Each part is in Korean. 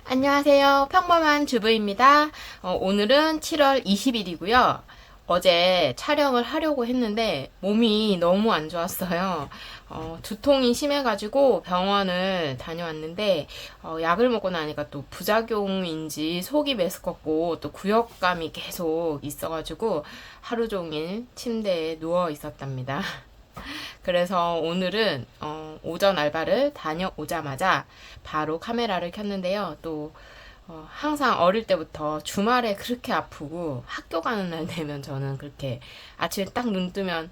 안녕하세요. 평범한 주부입니다. 오늘은 7월 20일이고요. 어제 촬영을 하려고 했는데 몸이 너무 안 좋았어요. 두통이 심해가지고 병원을 다녀왔는데 약을 먹고 나니까 또 부작용인지 속이 메스껍고 또 구역감이 계속 있어가지고 하루 종일 침대에 누워 있었답니다. 그래서 오늘은 오전 알바를 다녀오자마자 바로 카메라를 켰는데요. 또 항상 어릴 때부터 주말에 그렇게 아프고 학교 가는 날 되면 저는 그렇게 아침에 딱 눈 뜨면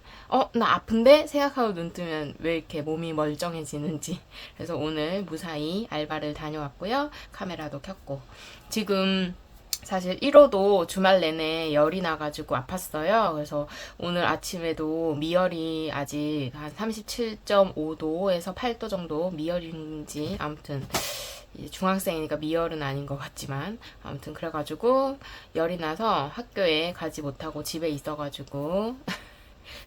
나 아픈데 생각하고 눈 뜨면 왜 이렇게 몸이 멀쩡해지는지. 그래서 오늘 무사히 알바를 다녀왔고요. 카메라도 켰고 지금 사실 1호도 주말 내내 열이 나가지고 아팠어요. 그래서 오늘 아침에도 미열이 아직 한 37.5도에서 8도 정도 미열인지 아무튼 중학생이니까 미열은 아닌 것 같지만 아무튼 그래가지고 열이 나서 학교에 가지 못하고 집에 있어가지고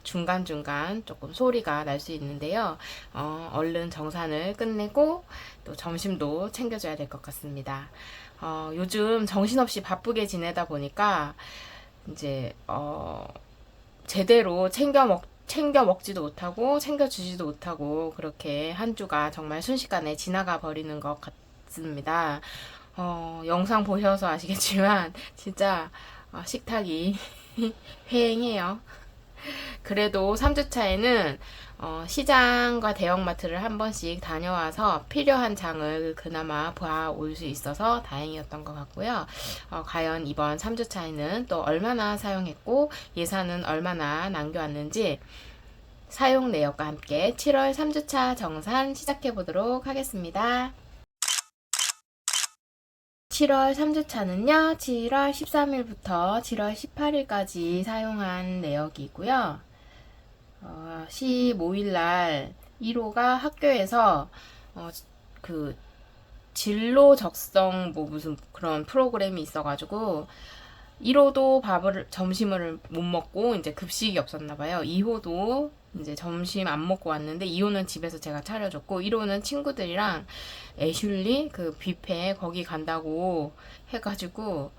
중간중간 조금 소리가 날 수 있는데요. 얼른 정산을 끝내고 또 점심도 챙겨줘야 될 것 같습니다. 요즘 정신없이 바쁘게 지내다 보니까 이제 제대로 챙겨 먹지도 못하고 챙겨주지도 못하고 그렇게 한 주가 정말 순식간에 지나가 버리는 것 같습니다. 영상 보셔서 아시겠지만 진짜 식탁이 휑해요. 그래도 3주차에는 시장과 대형마트를 한 번씩 다녀와서 필요한 장을 그나마 봐올 수 있어서 다행이었던 것 같고요. 과연 이번 3주차에는 또 얼마나 사용했고 예산은 얼마나 남겨왔는지 사용 내역과 함께 7월 3주차 정산 시작해 보도록 하겠습니다. 7월 3주차는요, 7월 13일부터 7월 18일까지 사용한 내역이고요. 15일날 1호가 학교에서 그 진로 적성 뭐 무슨 그런 프로그램이 있어가지고 1호도 점심을 못 먹고 이제 급식이 없었나 봐요. 2호도 이제 점심 안 먹고 왔는데 2호는 집에서 제가 차려줬고 1호는 친구들이랑 애슐리 그 뷔페 거기 간다고 해가지고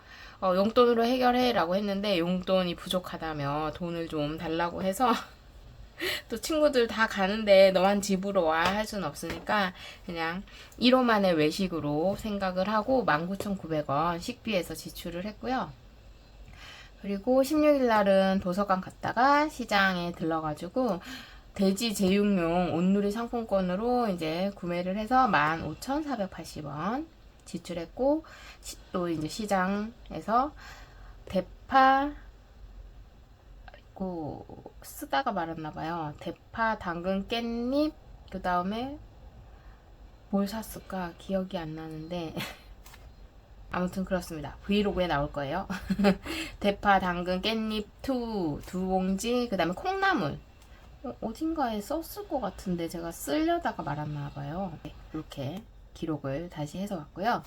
용돈으로 해결해라고 했는데 용돈이 부족하다며 돈을 좀 달라고 해서 또 친구들 다 가는데 너만 집으로 와 할 순 없으니까 그냥 1호만의 외식으로 생각을 하고 19,900원 식비에서 지출을 했고요. 그리고 16일 날은 도서관 갔다가 시장에 들러가지고 돼지 제육용 온누리 상품권으로 이제 구매를 해서 15,480원 지출했고 또 이제 시장에서 대파 쓰다가 말았나봐요. 대파, 당근, 깻잎, 그 다음에 뭘 샀을까 기억이 안 나는데 아무튼 그렇습니다. 브이로그에 나올 거예요. 대파, 당근, 깻잎 두 봉지, 그 다음에 콩나물. 어딘가에 썼을 것 같은데 제가 쓰려다가 말았나 봐요. 이렇게 기록을 다시 해서 왔고요.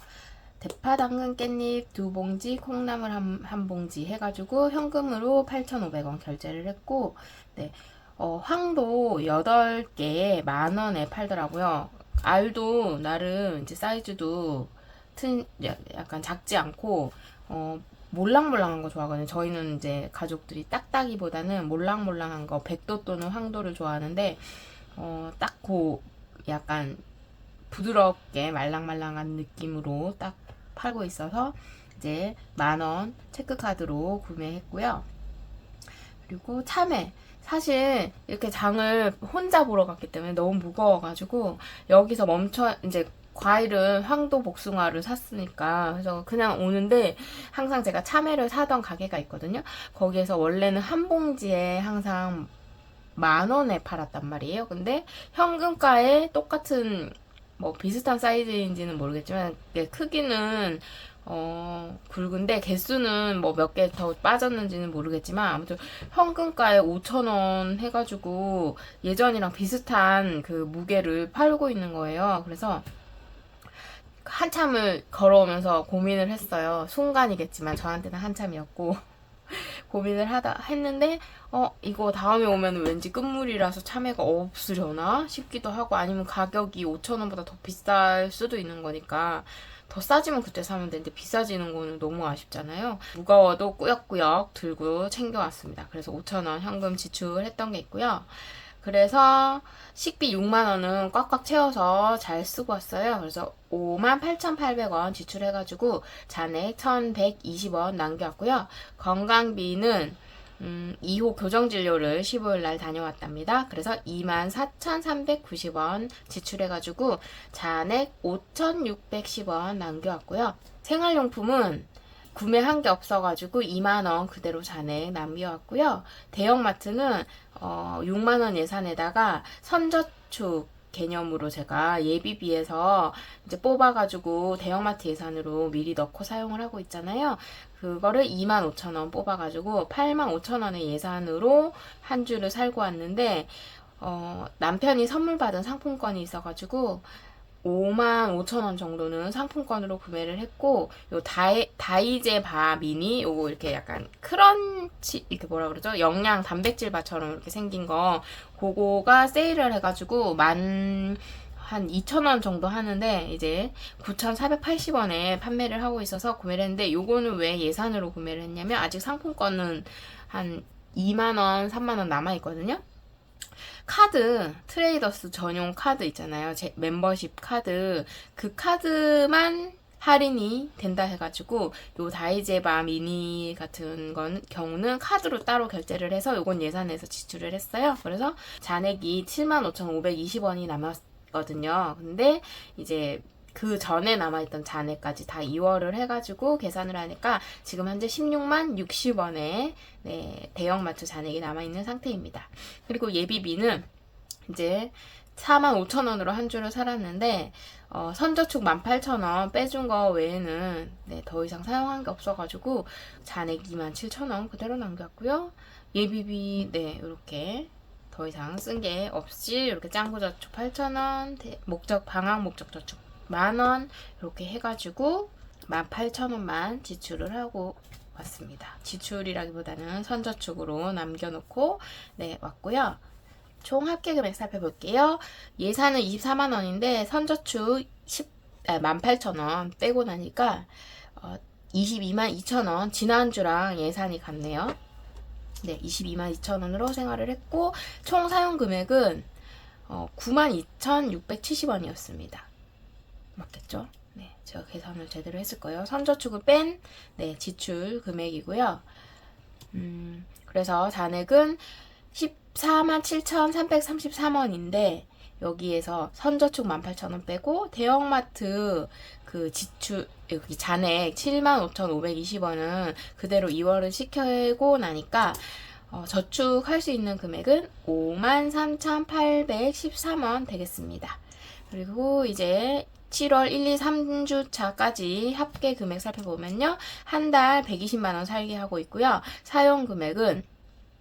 대파, 당근, 깻잎 두 봉지, 콩나물 한 봉지 해가지고 현금으로 8,500원 결제를 했고, 네, 황도 8개에 10,000원에 팔더라고요. 알도 나름 이제 사이즈도 약간 작지 않고, 몰랑몰랑한 거 좋아하거든요. 저희는 이제 가족들이 딱딱이보다는 몰랑몰랑한 거, 백도 또는 황도를 좋아하는데, 딱 약간 부드럽게 말랑말랑한 느낌으로 딱 팔고 있어서 이제 10,000원 체크카드로 구매했고요. 그리고 참외. 사실 이렇게 장을 혼자 보러 갔기 때문에 너무 무거워가지고 여기서 이제 과일은 황도 복숭아를 샀으니까 그래서 그냥 오는데 항상 제가 참외를 사던 가게가 있거든요. 거기에서 원래는 한 봉지에 항상 10,000원에 팔았단 말이에요. 근데 현금가에 똑같은 뭐 비슷한 사이즈인지는 모르겠지만 크기는 굵은데 개수는 뭐 몇 개 더 빠졌는지는 모르겠지만 아무튼 현금가에 5,000원 해가지고 예전이랑 비슷한 그 무게를 팔고 있는 거예요. 그래서 한참을 걸어오면서 고민을 했어요. 순간이겠지만 저한테는 한참이었고 고민을 했는데 이거 다음에 오면 왠지 끝물이라서 참외가 없으려나 싶기도 하고 아니면 가격이 5,000원보다 더 비쌀 수도 있는 거니까 더 싸지면 그때 사면 되는데 비싸지는 거는 너무 아쉽잖아요. 무거워도 꾸역꾸역 들고 챙겨왔습니다. 그래서 5,000원 현금 지출했던 게 있고요. 그래서 식비 6만 원은 꽉꽉 채워서 잘 쓰고 왔어요. 그래서 58,800원 지출해가지고 잔액 1,120원 남겨왔고요. 건강비는 2호 교정진료를 15일 날 다녀왔답니다. 그래서 24,390원 지출해가지고 잔액 5,610원 남겨왔고요. 생활용품은 구매한 게 없어가지고 2만원 그대로 잔액 남겨왔고요. 대형마트는 6만원 예산에다가 선저축 개념으로 제가 예비비에서 이제 뽑아가지고 대형마트 예산으로 미리 넣고 사용을 하고 있잖아요. 그거를 25,000원 뽑아가지고 85,000원의 예산으로 한 주를 살고 왔는데 남편이 선물 받은 상품권이 있어가지고 55,000원 정도는 상품권으로 구매를 했고, 요 다이제 바 미니, 요거 이렇게 약간 크런치, 이렇게 뭐라 그러죠? 영양 단백질 바처럼 이렇게 생긴 거, 그거가 세일을 해가지고 한 2,000원 정도 하는데, 이제 9,480원에 판매를 하고 있어서 구매를 했는데, 요거는 왜 예산으로 구매를 했냐면, 아직 상품권은 한 2만원, 3만원 남아있거든요? 카드, 트레이더스 전용 카드 있잖아요. 제 멤버십 카드. 그 카드만 할인이 된다 해가지고, 요 다이제바 미니 같은 경우는 카드로 따로 결제를 해서 요건 예산에서 지출을 했어요. 그래서 잔액이 75,520원이 남았거든요. 근데 이제 그 전에 남아있던 잔액까지 다 2월을 해가지고 계산을 하니까 지금 현재 16만 60원에 네, 대형마트 잔액이 남아있는 상태입니다. 그리고 예비비는 이제 45,000원으로 한 주를 살았는데 선저축 18,000원 빼준 거 외에는 네, 더 이상 사용한 게 없어가지고 잔액 27,000원 그대로 남겼고요. 예비비 네 이렇게 더 이상 쓴 게 없이 이렇게 짱구저축 8,000원 방학 목적저축 만원 이렇게 해가지고 18,000원만 지출을 하고 왔습니다. 지출이라기보다는 선저축으로 남겨놓고 네 왔고요. 총 합계 금액 살펴볼게요. 예산은 24만원인데 선저축 18,000원 빼고 나니까 22만 2천원 지난주랑 예산이 같네요. 네, 22만 2천원으로 생활을 했고 총 사용 금액은 92,670원이었습니다. 맞겠죠? 네, 제가 계산을 제대로 했을 거예요. 선저축을 뺀 네, 지출 금액이고요. 그래서 잔액은 147,333원인데 여기에서 선저축 18,000원 빼고 대형마트 그 지출 여기 잔액 75,520원은 그대로 2월을 시켜고 나니까 저축할 수 있는 금액은 53,813원 되겠습니다. 그리고 이제 7월 1, 2, 3주차까지 합계 금액 살펴보면요. 한 달 120만원 살게 하고 있고요. 사용 금액은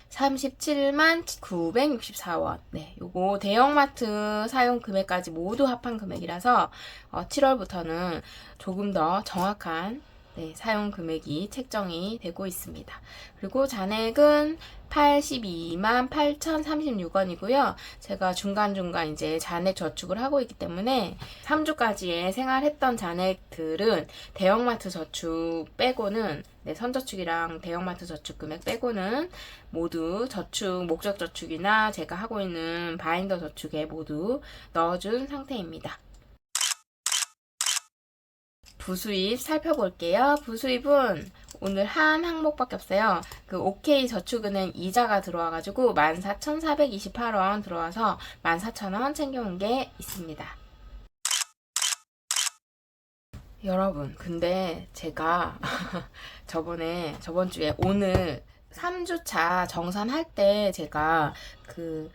37만 964원. 네, 요거 대형마트 사용 금액까지 모두 합한 금액이라서 7월부터는 조금 더 정확한 네, 사용 금액이 책정이 되고 있습니다. 그리고 잔액은 82만 8,036원이고요. 제가 중간중간 이제 잔액 저축을 하고 있기 때문에 3주까지의 생활했던 잔액들은 대형마트 저축 빼고는 네, 선저축이랑 대형마트 저축 금액 빼고는 모두 저축, 목적 저축이나 제가 하고 있는 바인더 저축에 모두 넣어준 상태입니다. 부수입 살펴볼게요. 부수입은 오늘 한 항목밖에 없어요. 그 OK 저축은행 이자가 들어와가지고 14,428원 들어와서 14,000원 챙겨온 게 있습니다. 여러분, 근데 제가 저번 주에 오늘 3주차 정산할 때 제가 그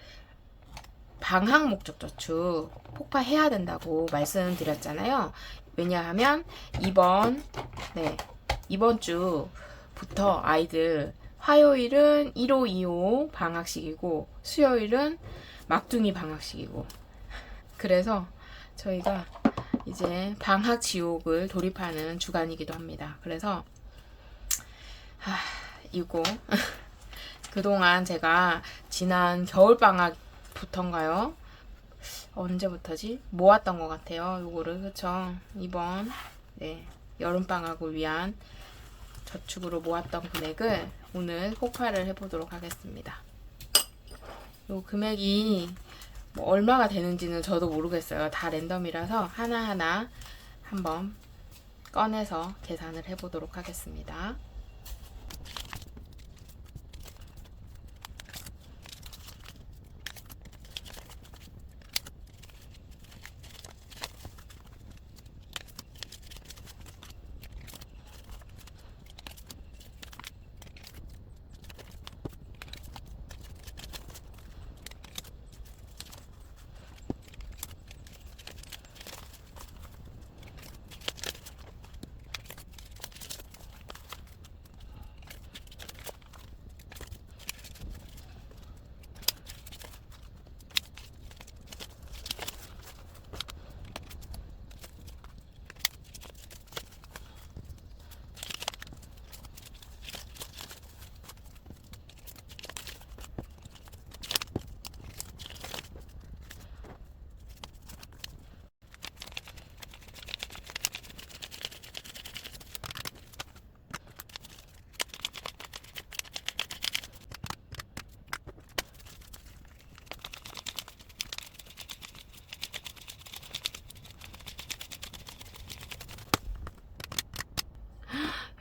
방학 목적 저축 폭파해야 된다고 말씀드렸잖아요. 왜냐하면 이번 주부터 아이들 화요일은 1호, 2호 방학식이고 수요일은 막둥이 방학식이고 그래서 저희가 이제 방학 지옥을 돌입하는 주간이기도 합니다. 그래서 이거 그동안 제가 지난 겨울방학부터인가요? 언제부터지? 모았던 것 같아요. 요거를 그쵸? 이번 네, 여름방학을 위한 저축으로 모았던 금액을 오늘 폭발을 해보도록 하겠습니다. 요 금액이 뭐 얼마가 되는지는 저도 모르겠어요. 다 랜덤이라서 하나하나 한번 꺼내서 계산을 해보도록 하겠습니다.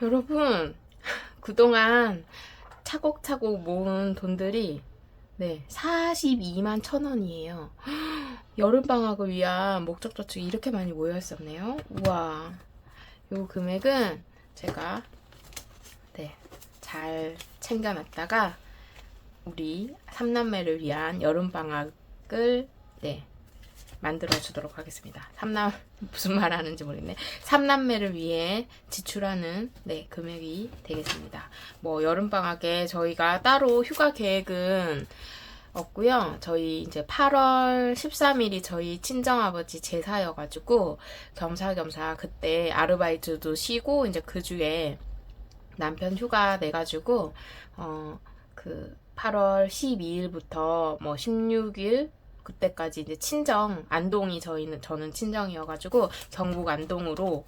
여러분, 그동안 차곡차곡 모은 돈들이 42만 1,000원이에요. 여름방학을 위한 목적저축이 이렇게 많이 모여 있었네요. 우와, 요 금액은 제가 잘 챙겨놨다가 우리 3남매를 위한 여름방학을 만들어 주도록 하겠습니다. 무슨 말 하는지 모르겠네. 3남매를 위해 지출하는 금액이 되겠습니다. 뭐 여름방학에 저희가 따로 휴가 계획은 없고요. 저희 이제 8월 13일이 저희 친정아버지 제사여가지고 겸사겸사 그때 아르바이트도 쉬고 이제 그 주에 남편 휴가 내가지고 그 8월 12일부터 뭐 16일 그때까지 이제 친정 안동이 저는 친정이어가지고 경북 안동으로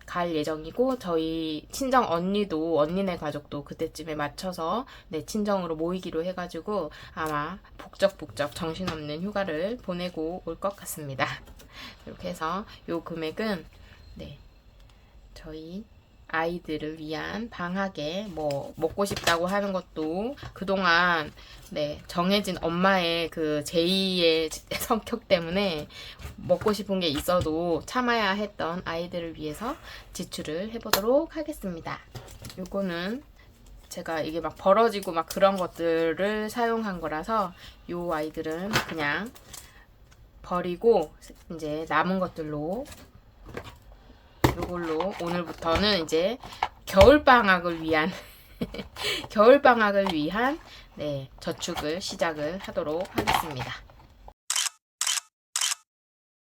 갈 예정이고 저희 친정 언니네 가족도 그때쯤에 맞춰서 친정으로 모이기로 해가지고 아마 북적북적 정신없는 휴가를 보내고 올 것 같습니다. 이렇게 해서 요 금액은 저희 아이들을 위한 방학에 뭐 먹고 싶다고 하는 것도 그동안 정해진 엄마의 그 제2의 성격 때문에 먹고 싶은 게 있어도 참아야 했던 아이들을 위해서 지출을 해보도록 하겠습니다. 요거는 제가 이게 막 벌어지고 막 그런 것들을 사용한 거라서 요 아이들은 그냥 버리고 이제 남은 것들로 이걸로 오늘부터는 이제 겨울방학을 위한 저축을 시작을 하도록 하겠습니다.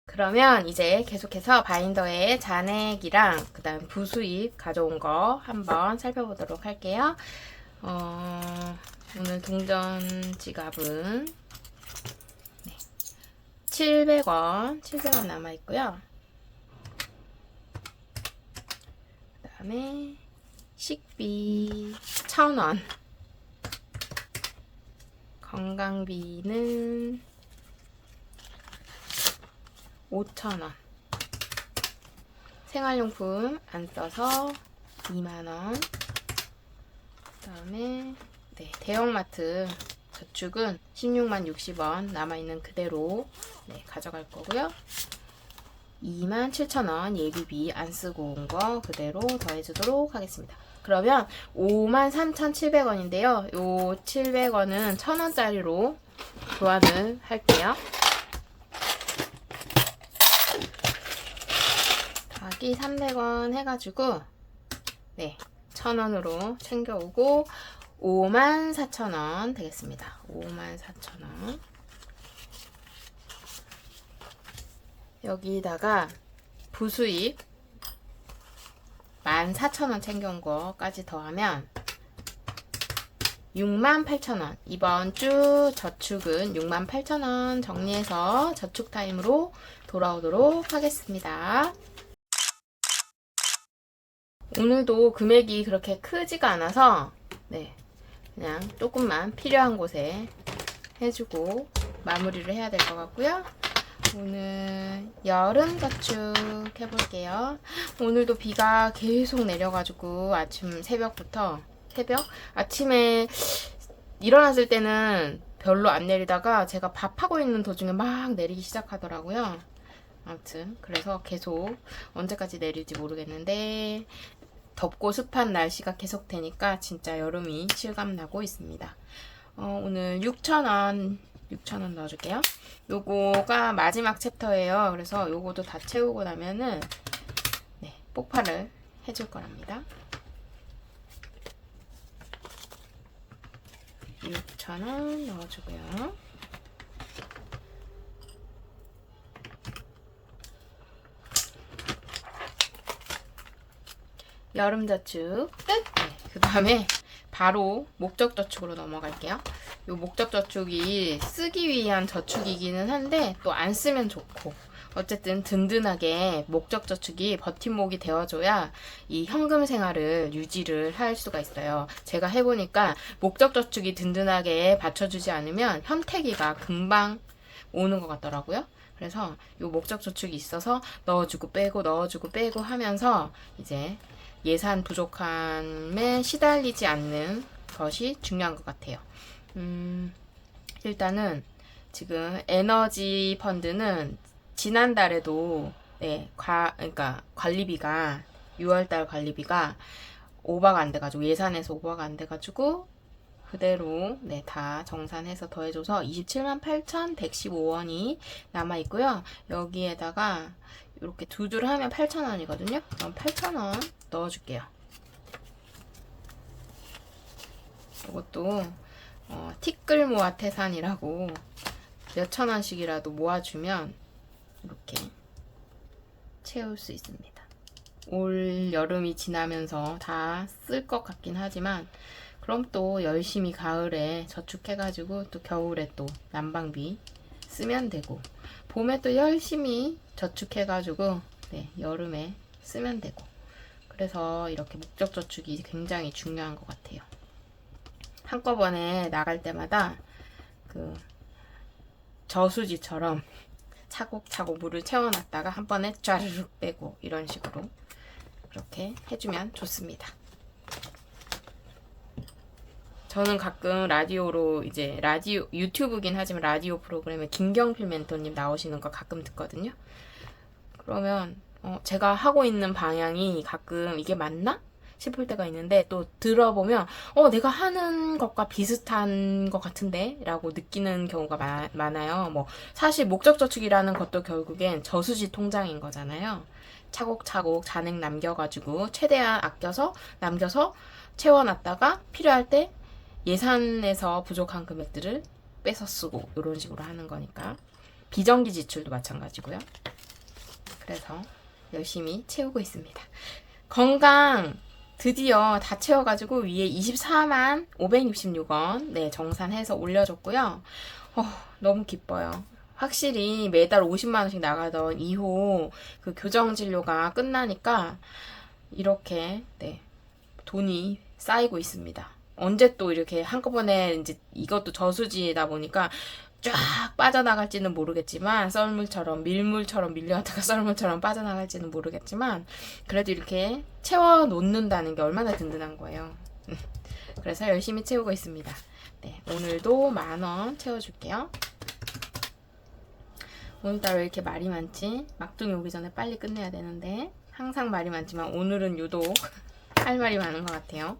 그러면 이제 계속해서 바인더에 잔액이랑 그 다음 부수입 가져온 거 한번 살펴보도록 할게요. 오늘 동전 지갑은 700원 남아있고요. 그 다음에 식비 1,000원, 건강비는 5,000원, 생활용품 안 써서 2만원, 그 다음에 대형마트 저축은 16만 60원 남아있는 그대로 가져갈 거고요. 27,000원 예비비 안 쓰고 온 거 그대로 더해주도록 하겠습니다. 그러면 53,700원인데요. 요 700원은 1,000원짜리로 교환을 할게요. 더하기 300원 해가지고 1,000원으로 챙겨오고 54,000원 되겠습니다. 54,000원. 여기다가 부수입 14,000원 챙겨온 거까지 더하면 68,000원. 이번 주 저축은 68,000원 정리해서 저축 타임으로 돌아오도록 하겠습니다. 오늘도 금액이 그렇게 크지가 않아서 네, 그냥 조금만 필요한 곳에 해주고 마무리를 해야 될 것 같고요. 오늘 여름 저축 해볼게요. 오늘도 비가 계속 내려가지고 아침에 일어났을 때는 별로 안 내리다가 제가 밥하고 있는 도중에 막 내리기 시작하더라고요. 아무튼 그래서 계속 언제까지 내릴지 모르겠는데 덥고 습한 날씨가 계속되니까 진짜 여름이 실감나고 있습니다. 오늘 6,000원 넣어줄게요. 요거가 마지막 챕터예요. 그래서 요거도 다 채우고 나면은 네, 폭발을 해줄 거랍니다. 6,000원 넣어주고요. 여름 저축 끝! 네, 그 다음에 바로 목적 저축으로 넘어갈게요. 요 목적 저축이 쓰기 위한 저축이기는 한데 또 안 쓰면 좋고 어쨌든 든든하게 목적 저축이 버팀목이 되어줘야 이 현금 생활을 유지를 할 수가 있어요. 제가 해보니까 목적 저축이 든든하게 받쳐주지 않으면 현태기가 금방 오는 것 같더라고요. 그래서 요 목적 저축이 있어서 넣어주고 빼고 하면서 이제 예산 부족함에 시달리지 않는 것이 중요한 것 같아요. 일단은 지금 에너지 펀드는 지난달에도 네, 그러니까 관리비가 6월달 관리비가 오버가 안 돼가지고 예산에서 오버가 안 돼가지고 그대로 네, 다 정산해서 더해줘서 278,115원이 남아있고요. 여기에다가 이렇게 두 줄 하면 8,000원이거든요. 그럼 8,000원 넣어줄게요. 이것도 티끌 모아 태산이라고 몇천 원씩이라도 모아주면 이렇게 채울 수 있습니다. 올 여름이 지나면서 다 쓸 것 같긴 하지만 그럼 또 열심히 가을에 저축해가지고 또 겨울에 또 난방비 쓰면 되고 봄에 또 열심히 저축해가지고 네, 여름에 쓰면 되고 그래서 이렇게 목적 저축이 굉장히 중요한 것 같아요. 한꺼번에 나갈 때마다 그 저수지처럼 차곡차곡 물을 채워놨다가 한 번에 쫘르륵 빼고 이런 식으로 그렇게 해주면 좋습니다. 저는 가끔 라디오로 이제 유튜브긴 하지만 라디오 프로그램에 김경필 멘토님 나오시는 거 가끔 듣거든요. 그러면 제가 하고 있는 방향이 가끔 이게 맞나? 싶을 때가 있는데 또 들어보면 내가 하는 것과 비슷한 것 같은데? 라고 느끼는 경우가 많아요. 뭐 사실 목적 저축이라는 것도 결국엔 저수지 통장인 거잖아요. 차곡차곡 잔액 남겨가지고 최대한 아껴서 남겨서 채워놨다가 필요할 때 예산에서 부족한 금액들을 빼서 쓰고 이런 식으로 하는 거니까 비정기 지출도 마찬가지고요. 그래서 열심히 채우고 있습니다. 건강 드디어 다 채워가지고 위에 24만 566원 네, 정산해서 올려줬고요. 너무 기뻐요. 확실히 매달 50만원씩 나가던 2호 그 교정진료가 끝나니까 이렇게 네, 돈이 쌓이고 있습니다. 언제 또 이렇게 한꺼번에 이제 이것도 저수지다 보니까 쫙 빠져나갈지는 모르겠지만 밀물처럼 밀려다가 썰물처럼 빠져나갈지는 모르겠지만 그래도 이렇게 채워 놓는다는 게 얼마나 든든한 거예요. 그래서 열심히 채우고 있습니다. 네, 오늘도 10,000원 채워줄게요. 오늘따라 왜 이렇게 말이 많지? 막둥이 오기 전에 빨리 끝내야 되는데 항상 말이 많지만 오늘은 유독 할 말이 많은 것 같아요.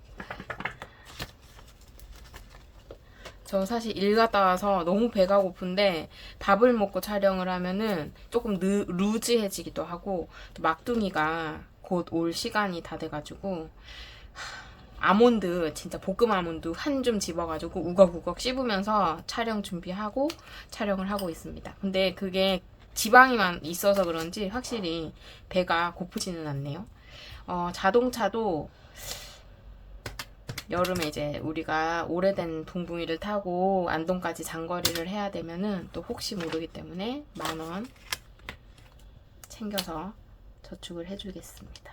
저 사실 일 갔다 와서 너무 배가 고픈데 밥을 먹고 촬영을 하면은 조금 루즈해지기도 하고 또 막둥이가 곧 올 시간이 다 돼가지고 아몬드 진짜 볶음 아몬드 한 줌 집어가지고 우걱우걱 씹으면서 촬영 준비하고 촬영을 하고 있습니다. 근데 그게 지방이만 있어서 그런지 확실히 배가 고프지는 않네요. 자동차도 여름에 이제 우리가 오래된 붕붕이를 타고 안동까지 장거리를 해야 되면은 또 혹시 모르기 때문에 10,000원 챙겨서 저축을 해주겠습니다.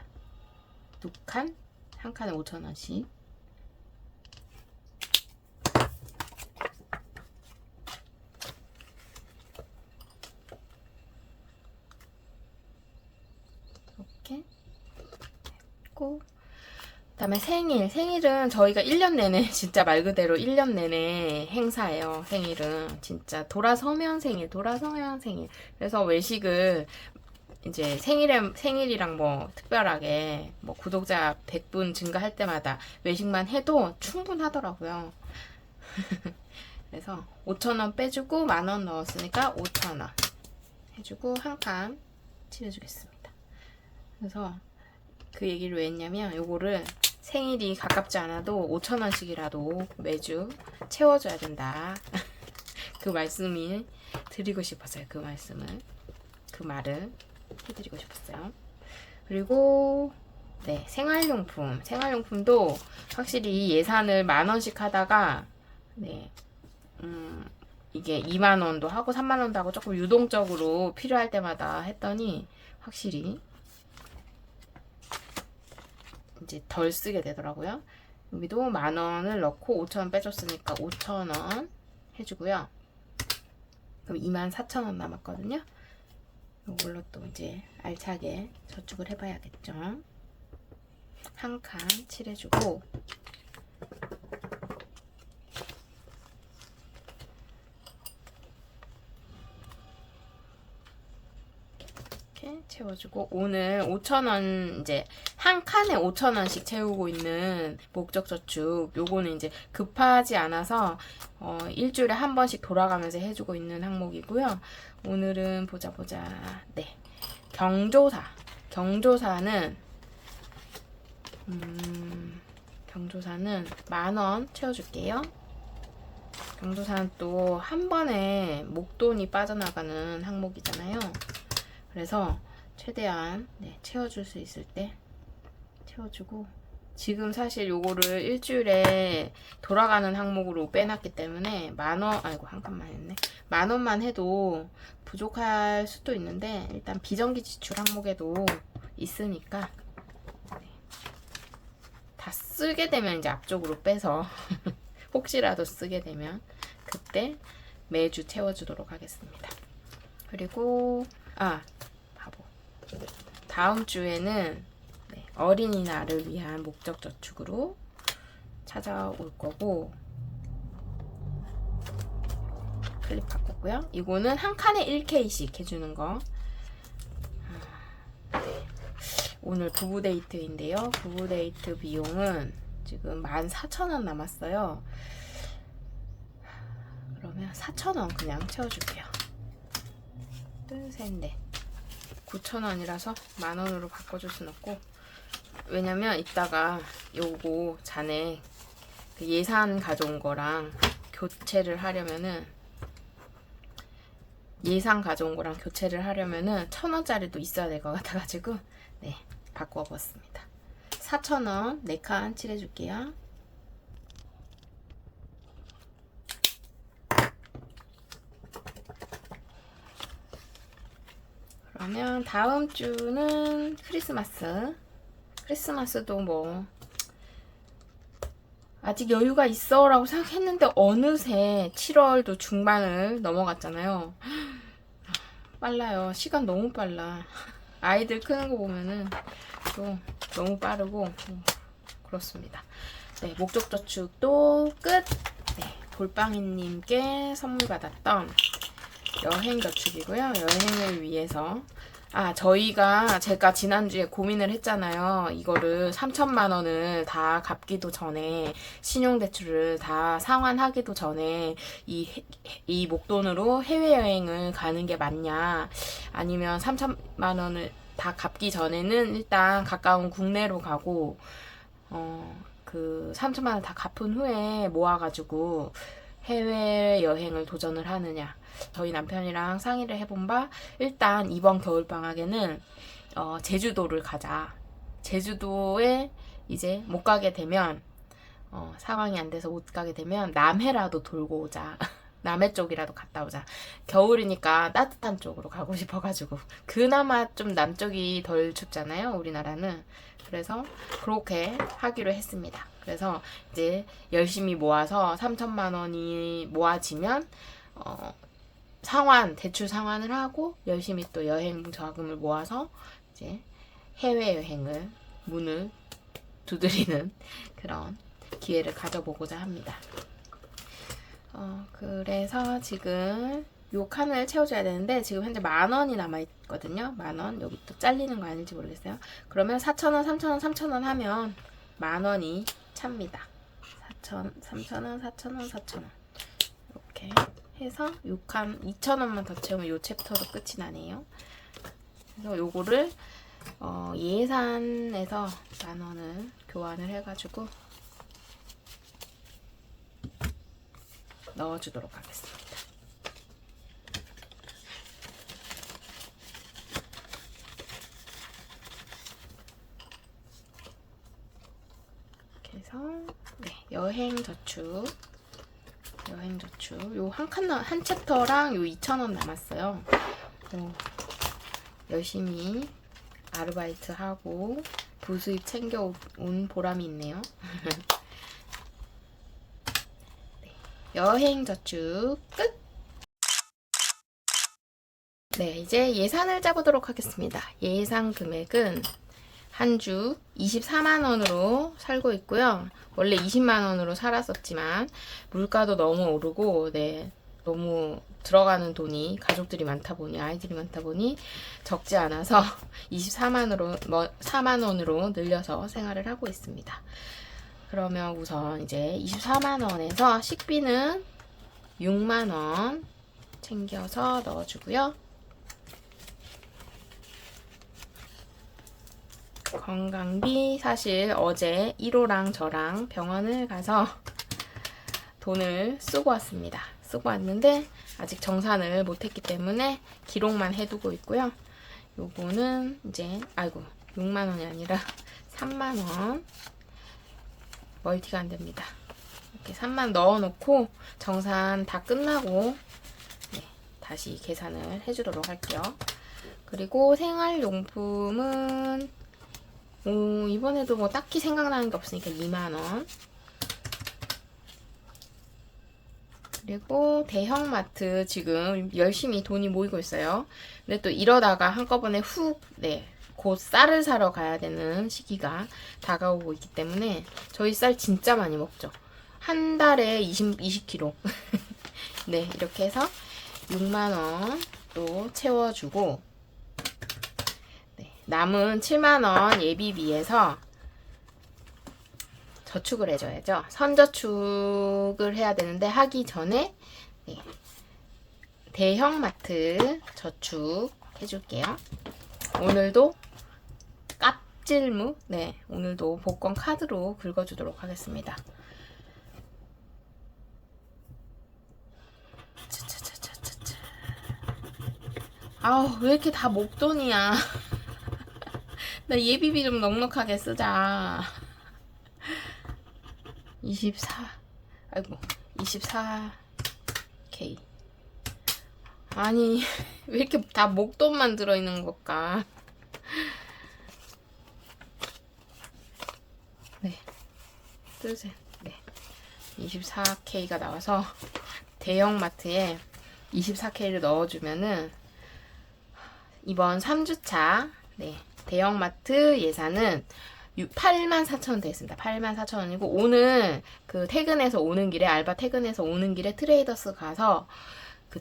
2칸, 한 칸에 5,000원씩. 이렇게 했고, 그다음에 생일은 저희가 1년 내내 진짜 말 그대로 1년 내내 행사예요. 생일은 진짜 돌아서면 생일. 그래서 외식을 이제 생일이랑 뭐 특별하게 뭐 구독자 100분 증가할 때마다 외식만 해도 충분하더라고요. 그래서 5,000원 빼주고 10,000원 넣었으니까 5,000원 해주고 한 칸 칠해주겠습니다. 그래서 그 얘기를 왜 했냐면 요거를 생일이 가깝지 않아도 5,000원씩이라도 매주 채워줘야 된다. 그 말씀이 드리고 싶었어요. 그 말을 해드리고 싶었어요. 그리고 네, 생활용품도 확실히 예산을 10,000원씩 하다가 네, 이게 20,000원도 하고 30,000원도 하고 조금 유동적으로 필요할 때마다 했더니 확실히 이제 덜 쓰게 되더라고요. 여기도 10,000원을 넣고 5,000원 빼줬으니까 5,000원 해주고요. 그럼 24,000원 남았거든요. 이걸로 또 이제 알차게 저축을 해봐야겠죠. 한 칸 칠해주고 이렇게 채워주고 오늘 5,000원 이제 한 칸에 5,000원씩 채우고 있는 목적저축 요거는 이제 급하지 않아서 일주일에 한 번씩 돌아가면서 해주고 있는 항목이고요. 오늘은 보자. 네, 경조사는 경조사는 10,000원 채워줄게요. 경조사는 또 한 번에 목돈이 빠져나가는 항목이잖아요. 그래서 최대한 네, 채워줄 수 있을 때 채워주고 지금 사실 요거를 일주일에 돌아가는 항목으로 빼놨기 때문에 10,000원 아이고 한 칸만 했네. 10,000원만 해도 부족할 수도 있는데 일단 비정기 지출 항목에도 있으니까 네. 다 쓰게 되면 이제 앞쪽으로 빼서 혹시라도 쓰게 되면 그때 매주 채워주도록 하겠습니다. 그리고 바보. 다음 주에는 네, 어린이날을 위한 목적저축으로 찾아올 거고 클립 바꿨고요. 이거는 한 칸에 1K씩 해주는 거. 네. 오늘 부부 데이트인데요. 부부 데이트 비용은 지금 14,000원 남았어요. 그러면 4,000원 그냥 채워줄게요. 둘, 셋, 넷. 9,000원이라서 10,000원으로 바꿔줄 순 없고 왜냐면 이따가 요거 잔액 그 예산 가져온 거랑 교체를 하려면은 1,000원짜리도 있어야 될 것 같아가지고 네 바꿔봤습니다. 4,000원 4칸 칠해줄게요. 그러면 다음 주는 크리스마스도 뭐 아직 여유가 있어 라고 생각했는데 어느새 7월도 중반을 넘어갔잖아요. 빨라요. 시간 너무 빨라. 아이들 크는 거 보면은 또 너무 빠르고 그렇습니다. 네, 목적저축도 끝. 네, 돌빵이님께 선물 받았던 여행저축이고요. 여행을 위해서 제가 지난주에 고민을 했잖아요. 이거를 3,000만 원을 다 갚기도 전에 신용대출을 다 상환하기도 전에 이 목돈으로 해외여행을 가는 게 맞냐 아니면 3,000만 원을 다 갚기 전에는 일단 가까운 국내로 가고 그 3,000만 원 다 갚은 후에 모아가지고 해외여행을 도전을 하느냐. 저희 남편이랑 상의를 해본 바 일단 이번 겨울방학에는 제주도를 가자. 제주도에 이제 못 가게 되면 상황이 안 돼서 못 가게 되면 남해라도 돌고 오자. 남해 쪽이라도 갔다 오자. 겨울이니까 따뜻한 쪽으로 가고 싶어가지고. 그나마 좀 남쪽이 덜 춥잖아요, 우리나라는. 그래서 그렇게 하기로 했습니다. 그래서 이제 열심히 모아서 3천만 원이 모아지면 대출 상환을 하고 열심히 또 여행 자금을 모아서 이제 해외여행을 문을 두드리는 그런 기회를 가져보고자 합니다. 그래서 지금 요 칸을 채워줘야 되는데 지금 현재 10,000원이 남아있거든요. 10,000원. 여기 또 잘리는 거 아닌지 모르겠어요. 그러면 4,000원, 3,000원, 3,000원 하면 10,000원이 찹니다. 3,000원, 4,000원, 4,000원. 이렇게 해서 요 칸 2,000원만 더 채우면 요 챕터도 끝이 나네요. 그래서 요거를 예산에서 10,000원을 교환을 해가지고 넣어주도록 하겠습니다. 이렇게 해서 네, 여행저축 요 한 챕터랑 요 2,000원 남았어요. 열심히 아르바이트하고 부수입 챙겨온 보람이 있네요. 네, 여행저축 끝! 네, 이제 예산을 짜보도록 하겠습니다. 예상 금액은 한 주 24만원으로 살고 있고요. 원래 20만원으로 살았었지만 물가도 너무 오르고 네, 너무 들어가는 돈이 가족들이 많다 보니 아이들이 많다 보니 적지 않아서 4만원으로 늘려서 생활을 하고 있습니다. 그러면 우선 이제 24만원에서 식비는 6만원 챙겨서 넣어주고요. 건강비 사실 어제 1호랑 저랑 병원을 가서 돈을 쓰고 왔습니다. 쓰고 왔는데 아직 정산을 못했기 때문에 기록만 해두고 있고요. 요거는 이제 6만원이 아니라 3만원 멀티가 안됩니다. 이렇게 3만 넣어놓고 정산 다 끝나고 네, 다시 계산을 해주도록 할게요. 그리고 생활용품은 이번에도 뭐 딱히 생각나는 게 없으니까 2만원. 그리고 대형마트 지금 열심히 돈이 모이고 있어요. 근데 또 이러다가 한꺼번에 곧 쌀을 사러 가야 되는 시기가 다가오고 있기 때문에 저희 쌀 진짜 많이 먹죠. 한 달에 20kg. 네, 이렇게 해서 6만원 또 채워주고 남은 7만원 예비비에서 저축을 해줘야죠. 선저축을 해야 되는데 하기 전에 네, 대형마트 저축 해줄게요. 오늘도 깝질무 오늘도 복권 카드로 긁어주도록 하겠습니다. 아우 왜 이렇게 다 목돈이야. 나 예비비 좀 넉넉하게 쓰자. 24K. 아니, 왜 이렇게 다 목돈만 들어있는 걸까? 네. 네. 24K가 나와서 대형마트에 24K를 넣어주면은 이번 3주차, 대형마트 예산은 84,000원 되겠습니다. 84,000원이고 오늘 퇴근해서 오는 길에 알바 퇴근해서 오는 길에 트레이더스 가서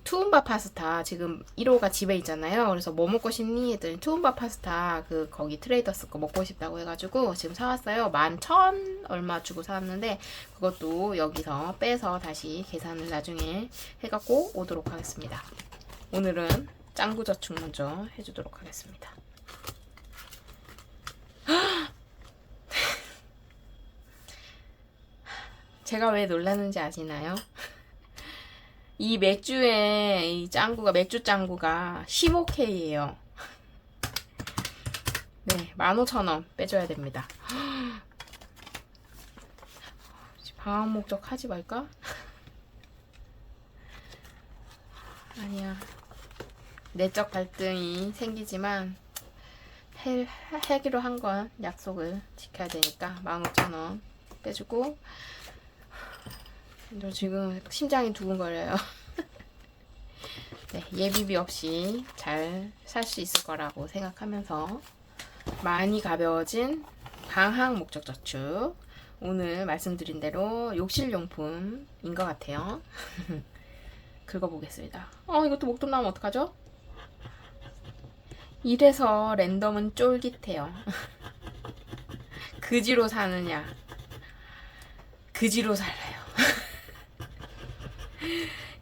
투움바 파스타 지금 1호가 집에 있잖아요. 그래서 뭐 먹고 싶니? 했더니 투움바 파스타 거기 트레이더스 거 먹고 싶다고 해가지고 지금 사왔어요. 11,000 얼마 주고 사왔는데 그것도 여기서 빼서 다시 계산을 나중에 해갖고 오도록 하겠습니다. 오늘은 짱구 저축 먼저 해주도록 하겠습니다. 제가 왜 놀랐는지 아시나요? 이 맥주의 맥주 짱구가 15K예요. 네, 15,000원 빼줘야 됩니다. 방학 목적 하지 말까? 아니야. 내적 갈등이 생기지만 하기로 한 건 약속을 지켜야 되니까 15,000원 빼주고. 저 지금 심장이 두근거려요. 네, 예비비 없이 잘 살 수 있을 거라고 생각하면서 많이 가벼워진 방학 목적 저축, 오늘 말씀드린 대로 욕실용품인 것 같아요. 긁어보겠습니다. 이것도 목돈 나오면 어떡하죠? 이래서 랜덤은 쫄깃해요. 그지로 사느냐, 그지로 살아요.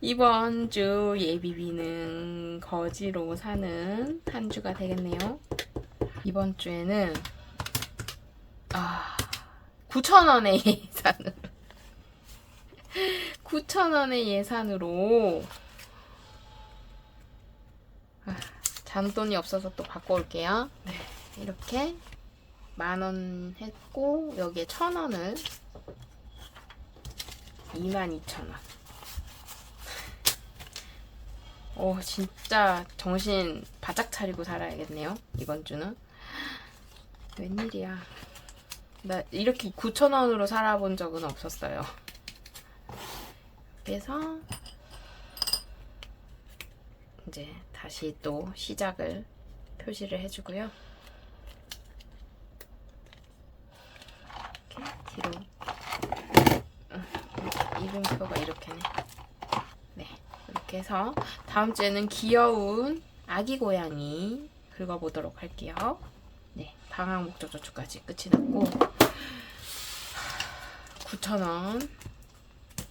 이번 주 예비비는 거지로 사는 한 주가 되겠네요. 이번 주에는 9,000원의 예산으로 9,000원의 예산으로 잔돈이 없어서 또 바꿔올게요. 네, 이렇게 10,000원 했고 여기에 1,000원을 22,000원. 진짜 정신 바짝 차리고 살아야겠네요. 이번 주는. 웬일이야. 나 이렇게 9,000원으로 살아본 적은 없었어요. 그래서 이제 다시 또 시작을 표시를 해주고요. 이렇게 뒤로 이름표가 이렇게네. 네, 이렇게 해서 다음 주에는 귀여운 아기 고양이 긁어보도록 할게요. 네, 방학 목적 저축까지 끝이 났고 9,000원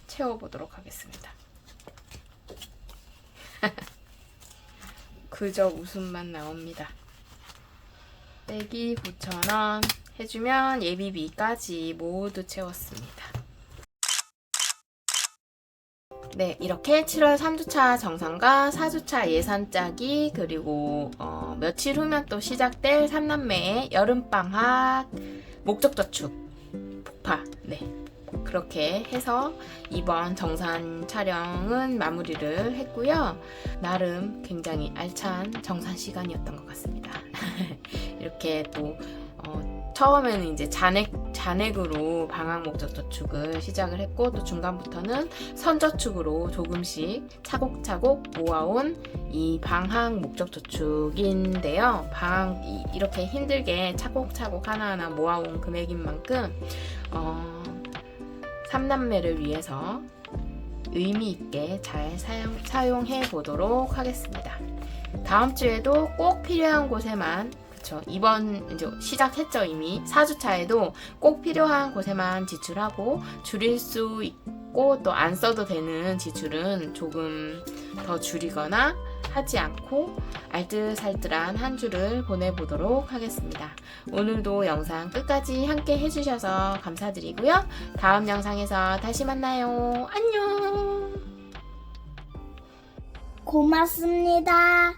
채워보도록 하겠습니다. 그저 웃음만 나옵니다. 빼기 9,000원 해주면 예비비까지 모두 채웠습니다. 네, 이렇게 7월 3주차 정산과 4주차 예산 짜기, 그리고 며칠 후면 또 시작될 3남매의 여름방학 목적저축 폭파, 네, 그렇게 해서 이번 정산 촬영은 마무리를 했고요. 나름 굉장히 알찬 정산 시간이었던 것 같습니다. 이렇게 또 처음에는 이제 잔액으로 방학 목적 저축을 시작을 했고, 또 중간부터는 선저축으로 조금씩 차곡차곡 모아온 이 방학 목적 저축인데요. 이렇게 힘들게 차곡차곡 하나하나 모아온 금액인 만큼 3남매를 위해서 의미 있게 잘 사용해 보도록 하겠습니다. 다음 주에도 꼭 필요한 곳에만, 이번 이제 시작했죠. 이미 4주차에도 꼭 필요한 곳에만 지출하고, 줄일 수 있고 또 안 써도 되는 지출은 조금 더 줄이거나 하지 않고 알뜰살뜰한 한 주를 보내보도록 하겠습니다. 오늘도 영상 끝까지 함께 해주셔서 감사드리고요. 다음 영상에서 다시 만나요. 안녕. 고맙습니다.